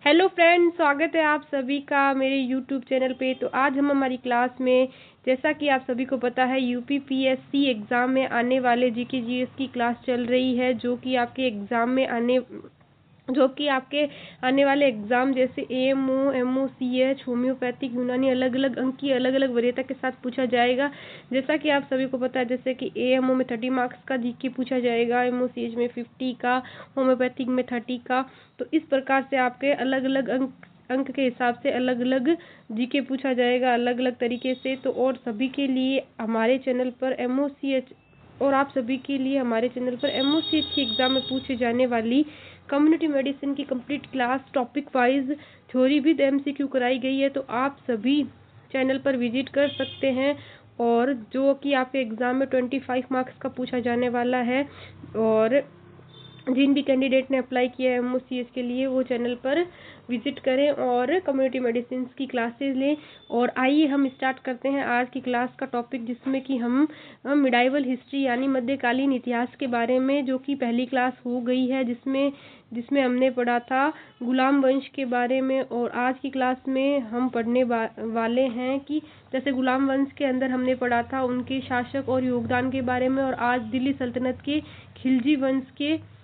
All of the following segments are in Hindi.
हेलो फ्रेंड्स, स्वागत है आप सभी का मेरे यूट्यूब चैनल पे। तो आज हम हमारी क्लास में, जैसा कि आप सभी को पता है, यूपीपीएससी एग्ज़ाम में आने वाले जीके जीएस की क्लास चल रही है, जो कि आपके आने वाले एग्ज़ाम जैसे एएमओ, एमओसीएच, होम्योपैथिक, यूनानी, अलग अलग अंक की अलग अलग वरीयता के साथ पूछा जाएगा। जैसा कि आप सभी को पता है, जैसे कि एएमओ में 30 मार्क्स का जीके पूछा जाएगा, एमओसीएच में 50 का, होम्योपैथिक में 30 का। तो इस प्रकार से आपके अलग अलग अंक के हिसाब से अलग अलग जीके पूछा जाएगा, अलग अलग तरीके से। तो और सभी के लिए हमारे चैनल पर एमओसीएच की एग्ज़ाम में पूछे जाने वाली कम्युनिटी मेडिसिन की complete class topic wise theory with MCQ कराई गई है। तो आप सभी चैनल पर विजिट कर सकते हैं, और जो कि आपके एग्ज़ाम में 25 मार्क्स का पूछा जाने वाला है। और जिन भी कैंडिडेट ने अप्लाई किया है एमओसीएच के लिए, वो चैनल पर विजिट करें और कम्युनिटी मेडिसिन की क्लासेस लें। और आइए हम स्टार्ट करते हैं आज की क्लास का टॉपिक, जिसमें कि हम मिडाइवल हिस्ट्री यानी मध्यकालीन इतिहास के बारे में, जो कि पहली क्लास हो गई है, जिसमें हमने पढ़ा था गुलाम वंश के बारे में। और आज की क्लास में हम पढ़ने वाले हैं कि जैसे गुलाम वंश के अंदर हमने पढ़ा था उनके शासक और योगदान के बारे में, और आज दिल्ली सल्तनत के खिलजी वंश के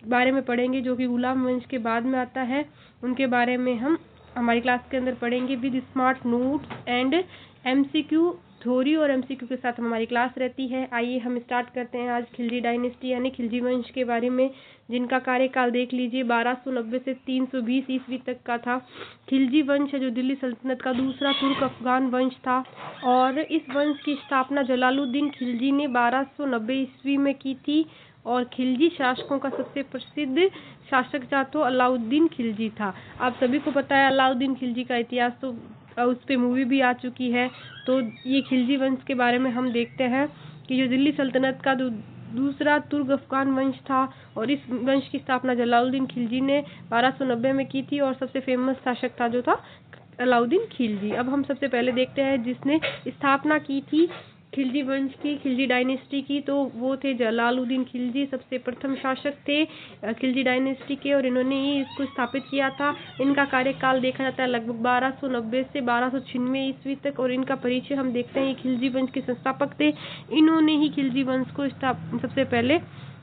बारे में पढ़ेंगे, जो कि गुलाम वंश के बाद में आता है। उनके बारे में हम हमारी क्लास के अंदर पढ़ेंगे with smart notes and MCQ. Theory और एमसीक्यू के साथ हमारी क्लास रहती है। आइए हम स्टार्ट करते हैं आज खिलजी डायनेस्टी यानी खिलजी वंश के बारे में, जिनका कार्यकाल देख लीजिए 1290 से 320 ईस्वी तक का था। खिलजी वंश है जो दिल्ली सल्तनत का दूसरा तुर्क अफगान वंश था, और इस वंश की स्थापना जलालुद्दीन खिलजी ने 1290 ईस्वी में की थी। और खिलजी शासकों का सबसे प्रसिद्ध शासक था तो अलाउद्दीन खिलजी था। आप सभी को पता है अलाउद्दीन खिलजी का इतिहास, तो उस पे मूवी भी आ चुकी है। तो ये खिलजी वंश के बारे में हम देखते हैं कि जो दिल्ली सल्तनत का दूसरा तुर्क अफगान वंश था, और इस वंश की स्थापना जलालुद्दीन खिलजी ने 1290 में की थी, और सबसे फेमस शासक था जो था अलाउद्दीन खिलजी। अब हम सबसे पहले देखते हैं जिसने स्थापना की थी खिलजी वंश की, खिलजी डायनेस्टी की, तो वो थे जलालुद्दीन खिलजी। सबसे प्रथम शासक थे खिलजी डायनेस्टी के, और इन्होंने ही इसको स्थापित किया था। इनका कार्यकाल देखा जाता है लगभग 1290 से 1296 ईस्वी तक। और इनका परिचय हम देखते हैं, ये खिलजी वंश के संस्थापक थे। इन्होंने ही खिलजी वंश को सबसे पहले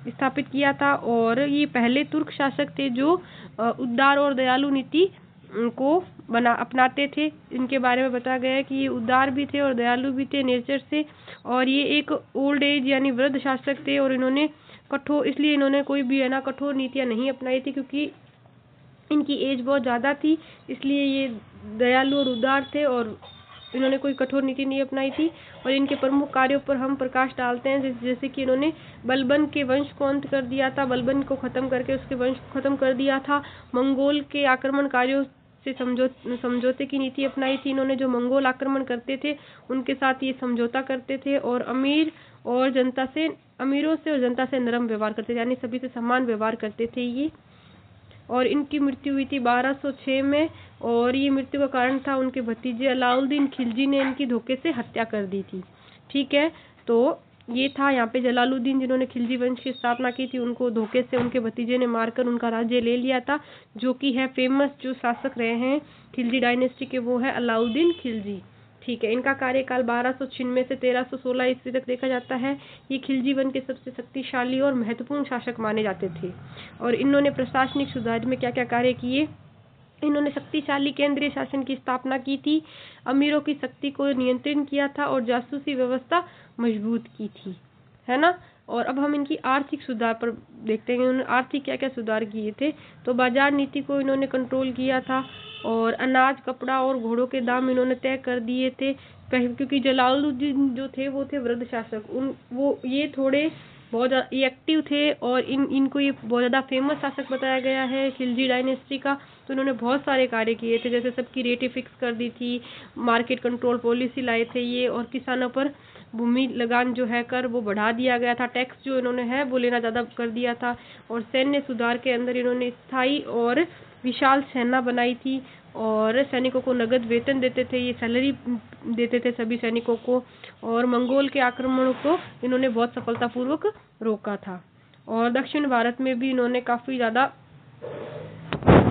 स्थापित किया था, और ये पहले तुर्क शासक थे जो उदार और दयालु नीति को अपनाते थे। इनके बारे में बताया गया है कि ये उदार भी थे और दयालु भी थे नेचर से, और ये एक ओल्ड एज यानी वृद्ध शासक थे। और इन्होंने कोई भी कठोर नीतियां नहीं अपनाई थी, क्योंकि इनकी एज बहुत ज़्यादा थी। इसलिए ये दयालु और उदार थे, और इन्होंने कोई कठोर नीति नहीं अपनाई थी। और इनके प्रमुख कार्यों पर हम प्रकाश डालते हैं, जैसे कि इन्होंने बलबन के वंश को अंत कर दिया था, बलबन को खत्म करके उसके वंश को खत्म कर दिया था। मंगोल के आक्रमणकारियों से समझौते की नीति अपनाई थी इन्होंने। जो मंगोल आक्रमण करते थे उनके साथ ये समझौता करते थे, और अमीरों से और जनता से नरम व्यवहार करते थे, यानी सभी से समान व्यवहार करते थे ये। और इनकी मृत्यु हुई थी 1206 में, और ये मृत्यु का कारण था उनके भतीजे अलाउद्दीन खिलजी ने इनकी धोखे से हत्या कर दी थी। ठीक है, तो ये था यहाँ पे जलालुद्दीन जिन्होंने खिलजी वंश की स्थापना की थी, उनको धोखे से उनके भतीजे ने मारकर उनका राज्य ले लिया था। जो कि है फेमस जो शासक रहे हैं खिलजी डायनेस्टी के, वो है अलाउद्दीन खिलजी। ठीक है, इनका कार्यकाल 1296 से 1316 ईस्वी तक देखा जाता है। ये खिलजी वंश के सबसे शक्तिशाली और महत्वपूर्ण शासक माने जाते थे। और इन्होंने प्रशासनिक सुधार में क्या क्या कार्य किए? इन्होंने शक्तिशाली केंद्रीय शासन की स्थापना की थी, अमीरों की शक्ति को नियंत्रण किया था, और जासूसी व्यवस्था मजबूत की थी, है ना। और अब हम इनकी आर्थिक सुधार पर देखते हैं, इन्होंने आर्थिक क्या क्या सुधार किए थे। तो बाजार नीति को इन्होंने कंट्रोल किया था, और अनाज, कपड़ा और घोड़ों के दाम इन्होंने तय कर दिए थे। क्योंकि जलालुद्दीन जो थे वो थे वृद्ध शासक, ये थोड़े बहुत एक्टिव थे, और इनको ये बहुत ज़्यादा फेमस शासक बताया गया है खिलजी डायनेस्टी का। तो इन्होंने बहुत सारे कार्य किए थे, जैसे सबकी रेटें फिक्स कर दी थी, मार्केट कंट्रोल पॉलिसी लाए थे ये, और किसानों पर भूमि लगान जो है कर वो बढ़ा दिया गया था, टैक्स जो इन्होंने है वो लेना ज़्यादा कर दिया था। और सैन्य सुधार के अंदर इन्होंने स्थायी और विशाल सेना बनाई थी, और सैनिकों को नगद वेतन देते थे, ये सैलरी देते थे सभी सैनिकों को। और मंगोल के आक्रमणों को इन्होंने बहुत सफलतापूर्वक रोका था। और दक्षिण भारत में भी इन्होंने काफ़ी ज़्यादा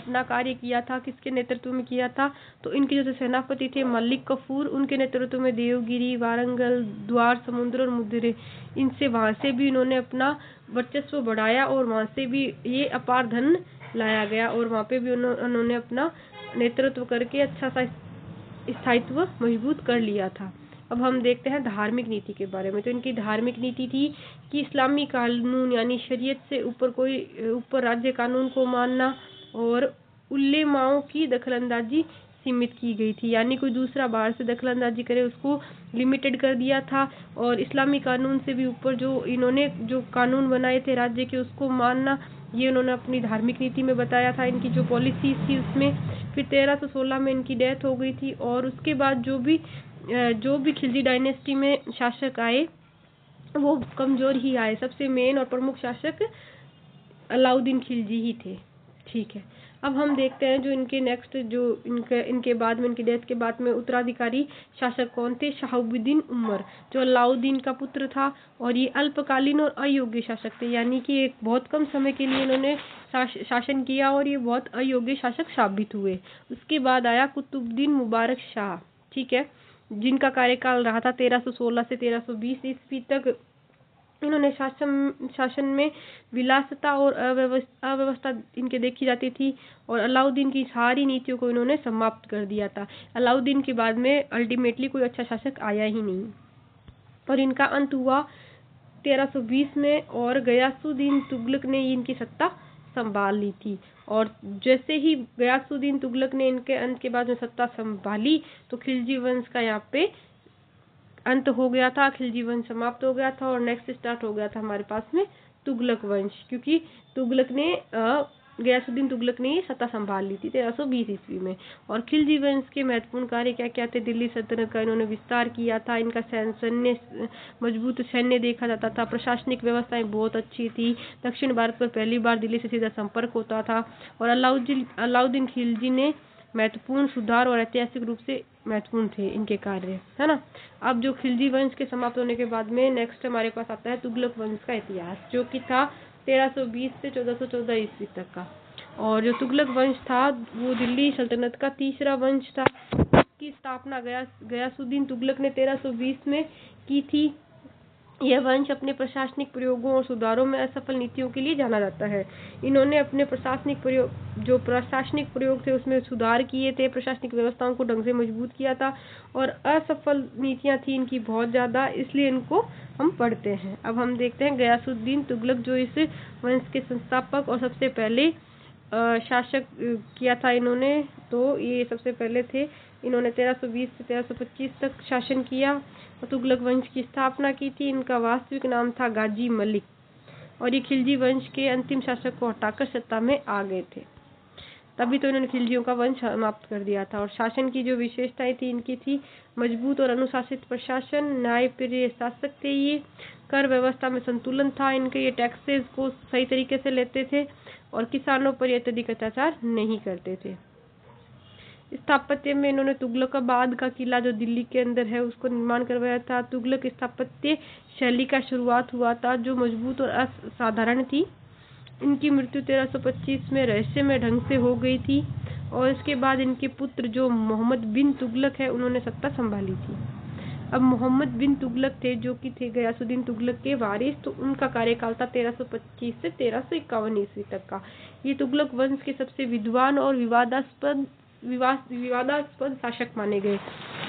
अपना कार्य किया था, किसके नेतृत्व में किया था, तो इनके जो सेनापति थे मलिक कफूर, उनके नेतृत्व में देवगिरी, वारंगल, द्वार समुद्र और मुद्रे, इनसे वहां से भी इन्होंने अपना वर्चस्व बढ़ाया और वहां से भी ये अपार धन लाया गया और वहां पे भी उन्होंने अपना नेतृत्व करके अच्छा सा स्थायित्व मजबूत कर लिया था। अब हम देखते हैं धार्मिक नीति के बारे में। तो इनकी धार्मिक नीति थी कि इस्लामी कानून यानी शरीयत से ऊपर राज्य कानून को मानना और उलेमाओं की दखलंदाजी सीमित की गई थी, यानी कोई दूसरा बाहर से दखलंदाजी करे उसको लिमिटेड कर दिया था। और इस्लामी कानून से भी ऊपर जो इन्होंने जो कानून बनाए थे राज्य के उसको मानना, ये उन्होंने अपनी धार्मिक नीति में बताया था। इनकी जो पॉलिसी थी उसमें फिर 1316 में इनकी डेथ हो गई थी और उसके बाद जो भी खिलजी डायनेस्टी में शासक आए वो कमजोर ही आए। सबसे मेन और प्रमुख शासक अलाउद्दीन खिलजी ही थे। ठीक है, अब हम देखते हैं जो इनके नेक्स्ट जो इनके बाद में इनकी डेथ के बाद में उत्तराधिकारी शासक कौन थे। शहाबुद्दीन उमर, जो अलाउद्दीन का पुत्र था और ये अल्पकालीन और अयोग्य शासक थे, यानी कि एक बहुत कम समय के लिए इन्होंने शासन किया और ये बहुत अयोग्य शासक साबित हुए। उसके बाद आया कुतुबुद्दीन मुबारक शाह, ठीक है, जिनका कार्यकाल रहा था 1316 से 1320 ईस्वी तक। इन्होंने शासन में विलासिता और अव्यवस्था इनके देखी जाती थी और अलाउद्दीन की सारी नीतियों को इन्होंने समाप्त कर दिया था। अलाउद्दीन के बाद में अल्टीमेटली कोई अच्छा शासक आया ही नहीं और इनका अंत हुआ 1320 में और गयासुद्दीन तुगलक ने इनकी सत्ता संभाल ली थी। और जैसे ही गयासुद्दीन तुगलक ने इनके अंत के बाद में सत्ता संभाली तो खिलजी वंश का यहाँ पे अंत हो गया था, खिलजी वंश समाप्त हो गया था और नेक्स्ट स्टार्ट हो गया था हमारे पास में तुगलक वंश, क्योंकि गयासुद्दीन तुगलक ने सत्ता संभाल ली थी 1320 ईस्वी में। और खिलजी वंश के महत्वपूर्ण कार्य क्या क्या थे। दिल्ली सल्तनत का इन्होंने विस्तार किया था, इनका सैन्य मजबूत सैन्य देखा जाता था, प्रशासनिक व्यवस्थाएं बहुत अच्छी थी, दक्षिण भारत पर पहली बार दिल्ली से सीधा संपर्क होता था और अलाउद्दीन खिलजी ने महत्वपूर्ण सुधार और ऐतिहासिक रूप से महत्वपूर्ण थे इनके कार्य, है ना। अब जो खिलजी वंश के समाप्त होने के बाद में नेक्स्ट हमारे पास आता है तुगलक वंश का इतिहास, जो कि था 1320 से 1414 ईस्वी तक का। और जो तुगलक वंश था वो दिल्ली सल्तनत का तीसरा वंश था। इसकी स्थापना गयासुद्दीन तुगलक ने 1320 में की थी। यह वंश अपने प्रशासनिक प्रयोगों और सुधारों में असफल नीतियों के लिए जाना जाता है। इन्होंने अपने प्रशासनिक प्रयोग थे उसमें सुधार किए थे, प्रशासनिक व्यवस्थाओं को ढंग से मजबूत किया था और असफल नीतियां थी इनकी बहुत ज़्यादा, इसलिए इनको हम पढ़ते हैं। अब हम देखते हैं गयासुद्दीन तुगलक जो इस वंश के संस्थापक और सबसे पहले शासक किया था इन्होंने, तो ये सबसे पहले थे। इन्होंने 1320 से 1325 तक शासन किया और तुगलक वंश की स्थापना की थी। इनका वास्तविक नाम था गाजी मलिक और ये खिलजी वंश के अंतिम शासक को हटाकर सत्ता में आ गए थे, तभी तो इन्होंने खिलजियों का वंश समाप्त कर दिया था। और शासन की जो विशेषताएं थी इनकी थी मजबूत और अनुशासित प्रशासन, न्यायप्रिय शासक थे ये, कर व्यवस्था में संतुलन था इनके, ये टैक्सेस को सही तरीके से लेते थे और किसानों पर अत्यधिक अत्याचार नहीं करते थे। स्थापत्य में इन्होंने तुगलकाबाद का किला जो दिल्ली के अंदर है उसको निर्माण करवाया था। तुगलक स्थापत्य शैली का शुरुआत हुआ था जो मजबूत और असाधारण थी। इनकी मृत्यु 1325 में रहस्यमय ढंग से हो गई थी और इसके बाद इनके पुत्र जो मोहम्मद बिन तुगलक है उन्होंने सत्ता संभाली थी। अब मोहम्मद बिन तुगलक थे जो कि थे गयासुद्दीन तुगलक के वारिस, तो उनका कार्यकाल था 1325 से 1351 ईस्वी तक का। ये तुगलक वंश के सबसे विद्वान और विवादास्पद शासक माने गए।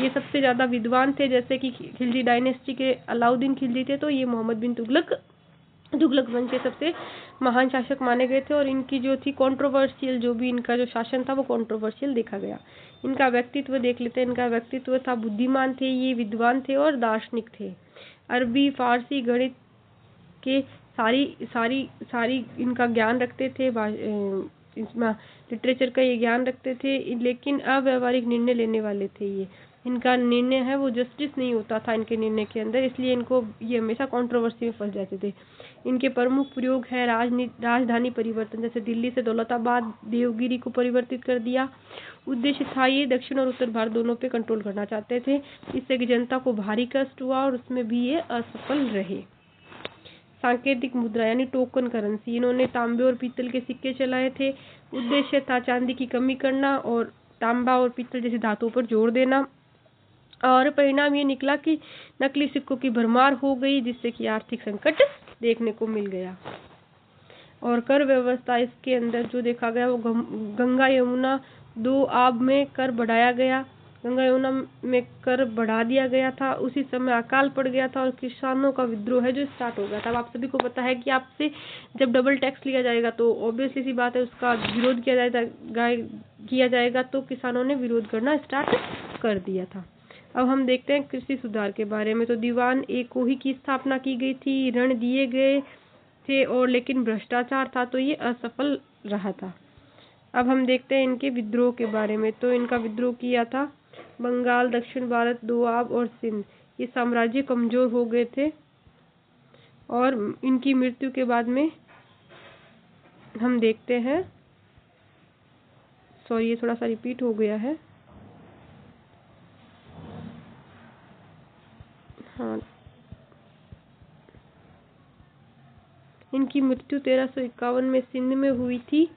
ये सबसे ज्यादा विद्वान थे, जैसे कि खिलजी डायनेस्टी के अलाउद्दीन खिलजी थे, तो ये मोहम्मद बिन तुगलक वंश के सबसे महान शासक माने गए थे। और इनकी जो थी कंट्रोवर्शियल, जो भी इनका जो शासन था वो कंट्रोवर्शियल देखा गया। इनका व्यक्तित्व देख लेते हैं। इनका व्यक्तित्व था बुद्धिमान थे, ये विद्वान थे और दार्शनिक थे। अरबी, फारसी, गणित के सारी इनका ज्ञान रखते थे, इसमें लिटरेचर का ये ज्ञान रखते थे, लेकिन अव्यवहारिक निर्णय लेने वाले थे ये। इनका निर्णय है वो जस्टिस नहीं होता था इनके निर्णय के अंदर, इसलिए इनको ये हमेशा कंट्रोवर्सी में फंस जाते थे। इनके प्रमुख प्रयोग है राजधानी परिवर्तन, जैसे दिल्ली से दौलताबाद, देवगिरी को परिवर्तित कर दिया। उद्देश्य था ये दक्षिण और उत्तर भारत दोनों पे कंट्रोल करना चाहते थे, इससे कि जनता को भारी कष्ट हुआ और उसमें भी ये असफल रहे। सांकेतिक मुद्रा यानी टोकन करेंसी। इन्होंने तांबे और पीतल के सिक्के चलाए थे। उद्देश्य था चांदी की कमी करना और तांबा और पीतल जैसी धातुओं पर जोर देना, और परिणाम ये निकला कि नकली सिक्कों की भरमार हो गई, जिससे कि आर्थिक संकट देखने को मिल गया। और कर व्यवस्था इसके अंदर जो देखा गया वो गंगा यमुना दो आब में कर बढ़ाया गया। गंगा यमुना में कर बढ़ा दिया गया था। उसी समय अकाल पड़ गया था और किसानों का विद्रोह है जो स्टार्ट हो गया था। अब आप सभी को पता है कि आपसे जब डबल टैक्स लिया जाएगा तो ऑब्वियसली सी बात है उसका विरोध किया जाएगा, तो किसानों ने विरोध करना स्टार्ट कर दिया था। अब हम देखते हैं कृषि सुधार के बारे में। तो दीवान ए कोही की स्थापना की गई थी। ऋण दिए गए थे और लेकिन भ्रष्टाचार था तो ये असफल रहा था। अब हम देखते हैं इनके विद्रोह के बारे में। तो इनका विद्रोह किया था बंगाल, दक्षिण भारत, दोआब और सिंध। ये साम्राज्य कमजोर हो गए थे और इनकी मृत्यु के बाद में हम देखते हैं, सॉरी ये थोड़ा सा रिपीट हो गया है, हाँ, इनकी मृत्यु 1351 में सिंध में हुई थी।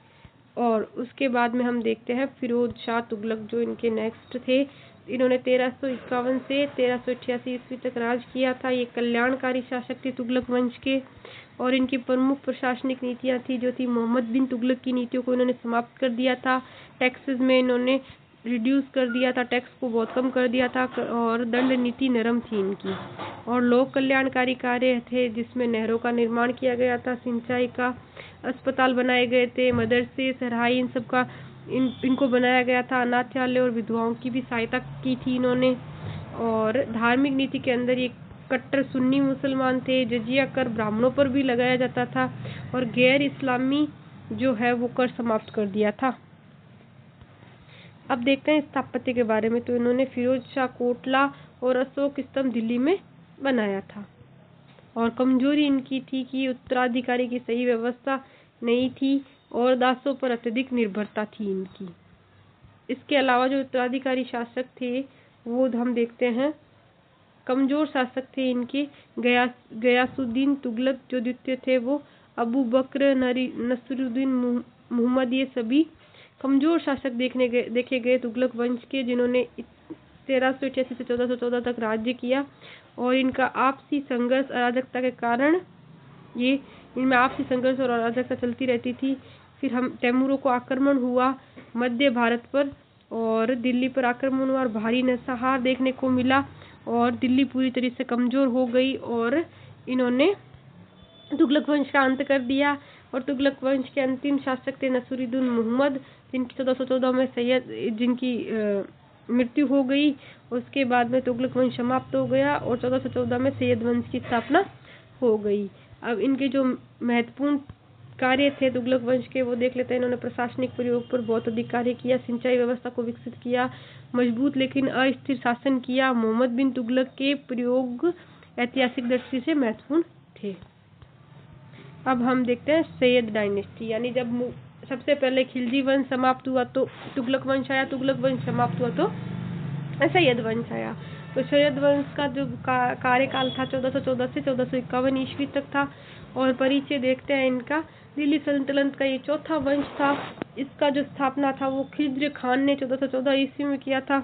और उसके बाद में हम देखते हैं फिरोज शाह तुगलक जो इनके नेक्स्ट थे। इन्होंने 1351 से 1388 ईस्वी तक राज किया था। ये कल्याणकारी शासक थे तुगलक वंश के, और इनकी प्रमुख प्रशासनिक नीतियां थी जो थी मोहम्मद बिन तुगलक की नीतियों को इन्होंने समाप्त कर दिया था। टैक्सेस में इन्होंने रिड्यूस कर दिया था, टैक्स को बहुत कम कर दिया था, और दंड नीति नरम थी इनकी। और लोक कल्याणकारी कार्य थे जिसमें नहरों का निर्माण किया गया था, सिंचाई का अस्पताल बनाए गए थे, मदरसे, सरहाई, इन सब का इनको बनाया गया था। अनाथालय और विधवाओं की भी सहायता की थी इन्होंने। और धार्मिक नीति के अंदर ये कट्टर सुन्नी मुसलमान थे। जजिया कर ब्राह्मणों पर भी लगाया जाता था और गैर इस्लामी जो है वो कर समाप्त कर दिया था। अब देखते हैं स्थापत्य के बारे में। तो इन्होंने फिरोज शाह कोटला और अशोक स्तंभ दिल्ली में बनाया था। और कमजोरी इनकी थी कि उत्तराधिकारी की सही व्यवस्था नहीं थी और दासों पर अत्यधिक निर्भरता थी इनकी। इसके अलावा जो उत्तराधिकारी शासक थे वो हम देखते हैं कमजोर शासक थे इनके। गयासुद्दीन तुगलक जो द्वितीय थे वो, अबू बकर, नसरुद्दीन मोहम्मद, ये सभी कमजोर शासक देखे गए तुगलक वंश के, जिन्होंने 1388 से 1414 तक राज्य किया। और इनका आपसी संघर्ष, अराजकता के कारण इनमें आपसी संघर्ष और अराजकता चलती रहती थी। फिर हम तैमूरों को आक्रमण हुआ मध्य भारत पर, और दिल्ली पर आक्रमण हुआ और भारी नरसंहार देखने को मिला, और दिल्ली पूरी तरह से कमजोर हो गई और इन्होंने तुगलक वंश का अंत कर दिया। और तुगलक वंश के अंतिम शासक थे नसरुद्दीन मोहम्मद, जिनकी 1414 में जिनकी मृत्यु हो गई। उसके बाद में तुगलक वंश समाप्त हो गया और 1414 में सैयद वंश की स्थापना हो गई। अब इनके जो महत्वपूर्ण कार्य थे तुगलक वंश के वो देख लेते हैं। इन्होंने प्रशासनिक प्रयोग पर बहुत अधिक कार्य किया, सिंचाई व्यवस्था को विकसित किया, मजबूत लेकिन अस्थिर शासन किया। मोहम्मद बिन तुगलक के प्रयोग ऐतिहासिक दृष्टि से महत्वपूर्ण थे। अब हम देखते हैं सैयद डायनेस्टी, यानी जब सबसे पहले खिलजी वंश समाप्त हुआ तो तुगलक वंश आया, तुगलक वंश समाप्त हुआ तो सैयद वंश आया। तो सैयद वंश का जो कार्यकाल था 1414 से 1451 ईस्वी तक था। और परिचय देखते हैं इनका। दिल्ली सल्तनत का ये चौथा वंश था। इसका जो स्थापना था वो खिज्र खान ने 1414 ईस्वी में किया था।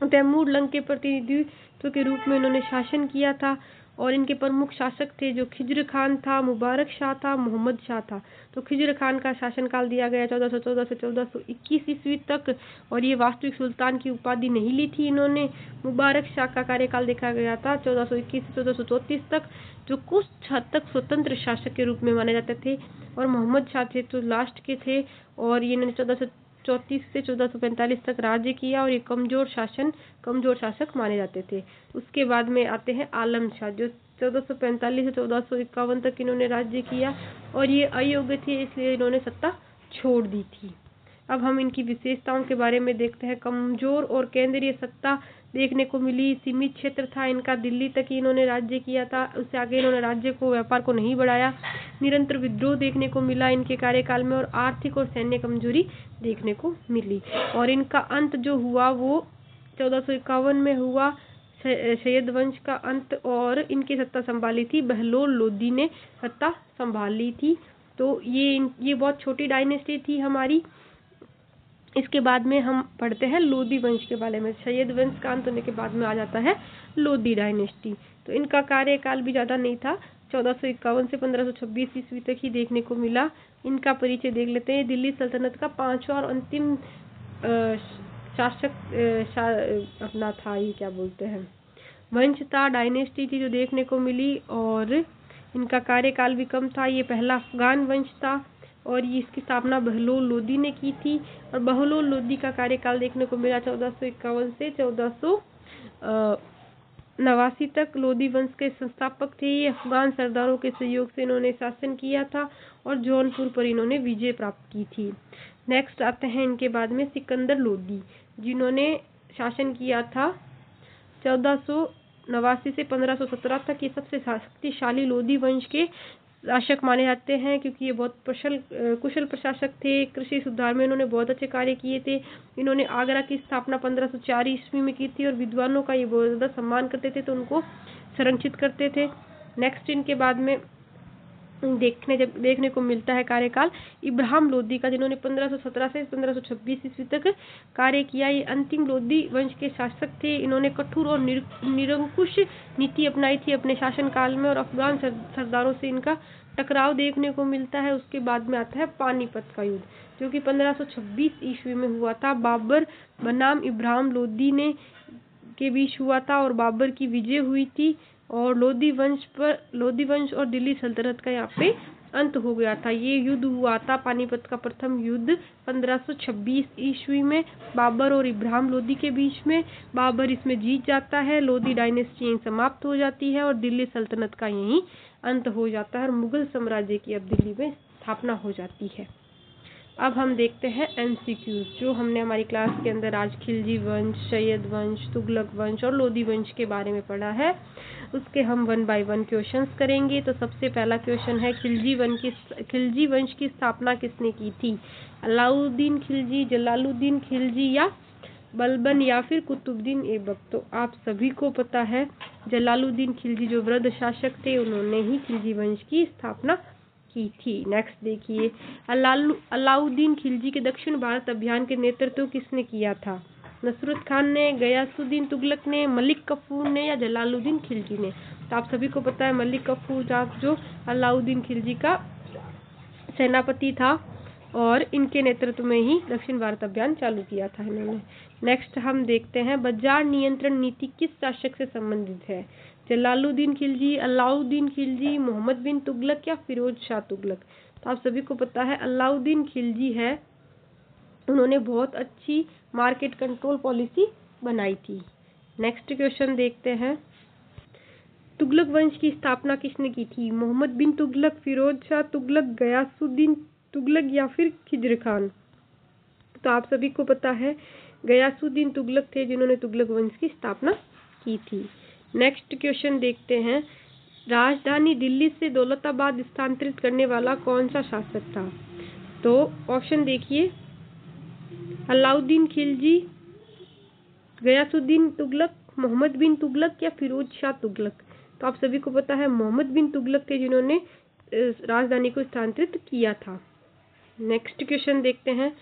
तैमूर लंग के प्रतिनिधित्व के रूप में इन्होंने शासन किया था। और इनके प्रमुख शासक थे जो खिज्र खान था, मुबारक शाह था, मोहम्मद शाह था। तो खिज्र खान का शासनकाल दिया गया 1414 से 1421 ईस्वी तक, और ये वास्तविक सुल्तान की उपाधि नहीं ली थी इन्होंने। मुबारक शाह का कार्यकाल देखा गया था 1421 से 1434 तक, जो कुछ हद तक स्वतंत्र शासक के रूप में माने जाते थे। और मोहम्मद शाह थे तो लास्ट के थे, और ये इन्होंने 1434 से 1445 तक राज्य किया, और ये कमजोर शासक माने जाते थे। उसके बाद में आते हैं आलम शाह, जो 1445 से 1451 तक इन्होंने राज्य किया, और ये अयोग्य थे इसलिए इन्होंने सत्ता छोड़ दी थी। अब हम इनकी विशेषताओं के बारे में देखते हैं। कमजोर और केंद्रीय सत्ता देखने को मिली। सीमित क्षेत्र था इनका, दिल्ली तक ही इन्होंने राज्य किया था, उससे आगे इन्होंने राज्य को, व्यापार को नहीं बढ़ाया। निरंतर विद्रोह देखने को मिला इनके कार्यकाल में, और आर्थिक और सैन्य कमजोरी देखने को मिली। और इनका अंत जो हुआ वो 1451 में हुआ सैयद वंश का अंत और इनकी सत्ता संभाली थी बहलोल लोदी ने सत्ता संभाली थी। तो ये बहुत छोटी डायनेस्टी थी हमारी। इसके बाद में हम पढ़ते हैं लोदी वंश के बारे में। सैयद वंश का अंत होने के बाद में आ जाता है लोदी डायनेस्टी। तो इनका कार्यकाल भी ज़्यादा नहीं था, 1451 से 1526 ईस्वी तक ही देखने को मिला। इनका परिचय देख लेते हैं। दिल्ली सल्तनत का पांचवा और अंतिम शासक अपना था, ये क्या बोलते हैं, वंश था, डायनेस्टी थी जो देखने को मिली। और इनका कार्यकाल भी कम था। ये पहला अफगान वंश था और ये इसकी स्थापना बहलोल लोदी ने की थी। और बहलोल लोदी का कार्यकाल देखने को मिला 1451 से 1489 तक। लोदी वंश के संस्थापक थे। ये अफगान सरदारों के सहयोग से इन्होंने शासन किया था और जौनपुर पर इन्होंने विजय प्राप्त की थी। नेक्स्ट आते हैं इनके बाद में सिकंदर लोदी, जिन्होंने शासन किया था 1489 से 1517 तक। ये सबसे शक्तिशाली लोदी वंश के शासक माने जाते हैं क्योंकि ये बहुत कुशल प्रशासक थे। कृषि सुधार में इन्होंने बहुत अच्छे कार्य किए थे। इन्होंने आगरा की स्थापना 1504 ईस्वी में की थी और विद्वानों का ये बहुत ज़्यादा सम्मान करते थे, तो उनको संरक्षित करते थे। नेक्स्ट इनके बाद में देखने को मिलता है कार्यकाल इब्राहिम लोदी का, जिन्होंने 1517 से 1526 ईस्वी तक कार्य किया। ये अंतिम लोदी वंश के शासक थे। इन्होंने कठोर और निरंकुश नीति अपनाई थी अपने शासनकाल में और अफगान सरदारों से इनका टकराव देखने को मिलता है। उसके बाद में आता है पानीपत का युद्ध, जो कि 1526 ईस्वी में हुआ था। बाबर बनाम इब्राहिम लोदी ने के बीच हुआ था और बाबर की विजय हुई थी और लोदी वंश और दिल्ली सल्तनत का यहाँ पे अंत हो गया था। ये युद्ध हुआ था पानीपत का प्रथम युद्ध 1526 ईस्वी में बाबर और इब्राहिम लोदी के बीच में। बाबर इसमें जीत जाता है, लोदी डायनेस्टी यहीं समाप्त हो जाती है और दिल्ली सल्तनत का यहीं अंत हो जाता है और मुगल साम्राज्य की अब दिल्ली में स्थापना हो जाती है। अब हम देखते हैं MCQs, जो हमने हमारी क्लास के अंदर आज खिलजी वंश, सैयद वंश, तुगलक वंश और लोदी वंश के बारे में पढ़ा है। उसके हम 1 बाय 1 क्वेश्चंस करेंगे। तो सबसे पहला क्वेश्चन है खिलजी वंश की स्थापना किसने की थी? अलाउद्दीन खिलजी, जलालुद्दीन खिलजी या बलबन या फिर कुतुबुद्दीन ऐबक? तो आप सभी को पता है जलालुद्दीन खिलजी जो वृद्ध शासक थे, उन्होंने ही खिलजी वंश की स्थापना की थी। नेक्स्ट देखिए, अलाउद्दीन खिलजी के दक्षिण भारत अभियान के नेतृत्व किसने किया था? नसरुत खान ने, गयासुद्दीन तुगलक ने, मलिक कफूर ने या जलालुद्दीन खिलजी ने? तो आप सभी को पता है मलिक कफूर जो अलाउद्दीन खिलजी का सेनापति था और इनके नेतृत्व में ही दक्षिण भारत अभियान चालू किया था इन्होंने। नेक्स्ट हम देखते हैं बाजार नियंत्रण नीति किस शासक से संबंधित है? जलालुद्दीन खिलजी, अलाउद्दीन खिलजी, मोहम्मद बिन तुगलक या फिरोज शाह तुगलक? तो आप सभी को पता है अलाउद्दीन खिलजी है, उन्होंने बहुत अच्छी मार्केट कंट्रोल पॉलिसी बनाई थी। नेक्स्ट क्वेश्चन देखते हैं, तुगलक वंश की स्थापना किसने की थी? मोहम्मद बिन तुगलक, फिरोज शाह तुगलक, गयासुद्दीन तुगलक या फिर खिज्र खान? तो आप सभी को पता है गयासुद्दीन तुगलक थे जिन्होंने तुगलक वंश की स्थापना की थी। नेक्स्ट क्वेश्चन देखते हैं, राजधानी दिल्ली से दौलताबाद स्थानांतरित करने वाला कौन सा शासक था? तो ऑप्शन देखिए, अलाउद्दीन खिलजी, गयासुद्दीन तुगलक, मोहम्मद बिन तुगलक या फिरोज शाह तुगलक? तो आप सभी को पता है मोहम्मद बिन तुगलक थे जिन्होंने राजधानी को स्थानांतरित किया था। नेक्स्ट क्वेश्चन देखते हैं,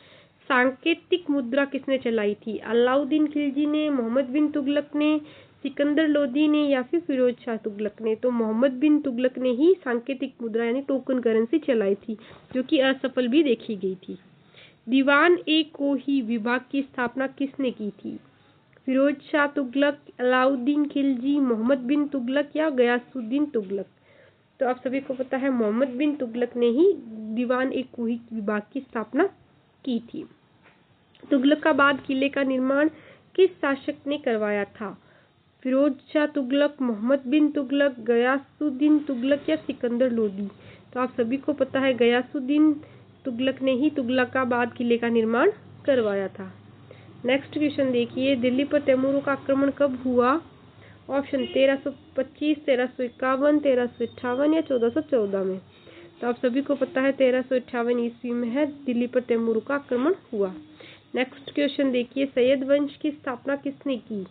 सांकेतिक मुद्रा किसने चलाई थी? अलाउद्दीन खिलजी ने, मोहम्मद बिन तुगलक ने, सिकंदर लोदी ने या फिर फिरोज शाह तुगलक ने? तो मोहम्मद बिन तुगलक ने ही सांकेतिक मुद्रा यानी टोकन करेंसी चलाई थी, जो कि असफल भी देखी गई थी। दीवान ए कोही विभाग की स्थापना किसने की थी? फिरोज शाह तुगलक, अलाउद्दीन खिलजी, मोहम्मद बिन तुगलक या गयासुद्दीन तुगलक? तो आप सभी को पता है मोहम्मद बिन तुगलक ने ही दीवान ए कोही विभाग की स्थापना की थी। तुगलकाबाद किले का निर्माण किस शासक ने करवाया था? फिरोज शाह तुगलक, मोहम्मद बिन तुगलक, गयासुद्दीन तुगलक या सिकंदर लोदी? तो आप सभी को पता है गयासुद्दीन तुगलक ने ही तुगलकाबाद किले का निर्माण करवाया था। नेक्स्ट क्वेश्चन देखिए, दिल्ली पर तैमूरों का आक्रमण कब हुआ? ऑप्शन 1325, 1351, 1358 या 1414 में? तो आप सभी को पता है 1358 ईस्वी में है दिल्ली पर तैमूरों का आक्रमण हुआ। नेक्स्ट क्वेश्चन देखिए, सैयद वंश की स्थापना किसने की?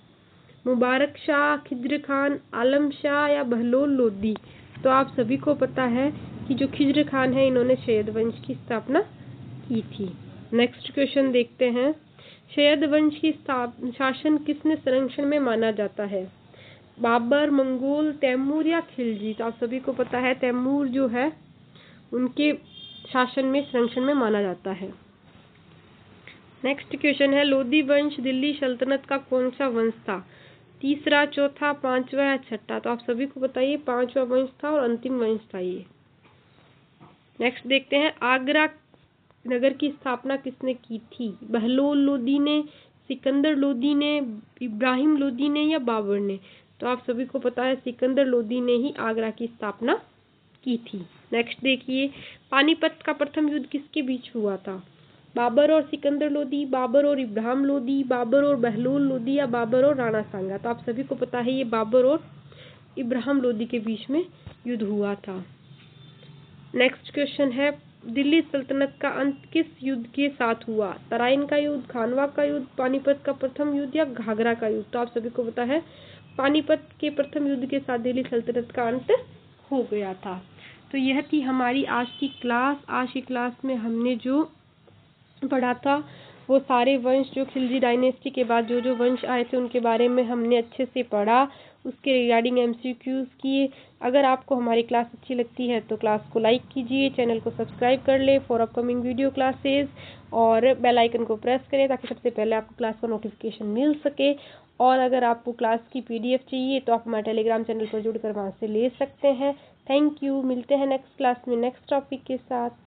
मुबारक शाह, खिज्र खान, आलम शाह या बहलोल लोदी? तो आप सभी को पता है कि जो खिज्र खान है इन्होंने शैयद वंश की स्थापना की थी। नेक्स्ट क्वेश्चन देखते हैं। शैयद वंश की शासन किसने संरक्षण में माना जाता है? बाबर, मंगोल, तैमूर या खिलजी? तो आप सभी को पता है तैमूर जो है उनके शासन में संरक्षण में माना जाता है। नेक्स्ट क्वेश्चन है, लोदी वंश दिल्ली सल्तनत का कौन सा वंश था? तीसरा, चौथा, पांचवा या छठा? तो आप सभी को बताइए पांचवा वंश था और अंतिम वंश था ये। नेक्स्ट देखते हैं, आगरा नगर की स्थापना किसने की थी? बहलोल लोदी ने, सिकंदर लोदी ने, इब्राहिम लोदी ने या बाबर ने? तो आप सभी को पता है सिकंदर लोदी ने ही आगरा की स्थापना की थी। नेक्स्ट देखिए, पानीपत का प्रथम युद्ध किसके बीच हुआ था? बाबर और सिकंदर लोदी, बाबर और इब्राहिम लोदी, बाबर और बहलोल लोदी या बाबर और राणा सांगा? तो आप सभी को पता है ये बाबर और इब्राहिम लोदी के बीच में युद्ध हुआ था। नेक्स्ट क्वेश्चन है, दिल्ली सल्तनत का अंत किस युद्ध के साथ हुआ? तराइन का युद्ध, खानवा का युद्ध, पानीपत का प्रथम युद्ध या घाघरा का युद्ध? तो आप सभी को पता है पानीपत के प्रथम युद्ध के साथ दिल्ली सल्तनत का अंत हो गया था। तो यह थी हमारी आज की क्लास। आज की क्लास में हमने जो पढ़ा था वो सारे वंश जो खिलजी डायनेस्टी के बाद जो जो वंश आए थे उनके बारे में हमने अच्छे से पढ़ा, उसके रिगार्डिंग एमसीक्यूज किए। अगर आपको हमारी क्लास अच्छी लगती है तो क्लास को लाइक कीजिए, चैनल को सब्सक्राइब कर ले फॉर अपकमिंग वीडियो क्लासेस और बेल आइकन को प्रेस करें ताकि सबसे पहले आपको क्लास का नोटिफिकेशन मिल सके। और अगर आपको क्लास की पीडीएफ चाहिए तो आप हमारे टेलीग्राम चैनल पर जुड़कर वहाँ से ले सकते हैं। Thank you. मिलते हैं नेक्स्ट क्लास में नेक्स्ट टॉपिक के साथ।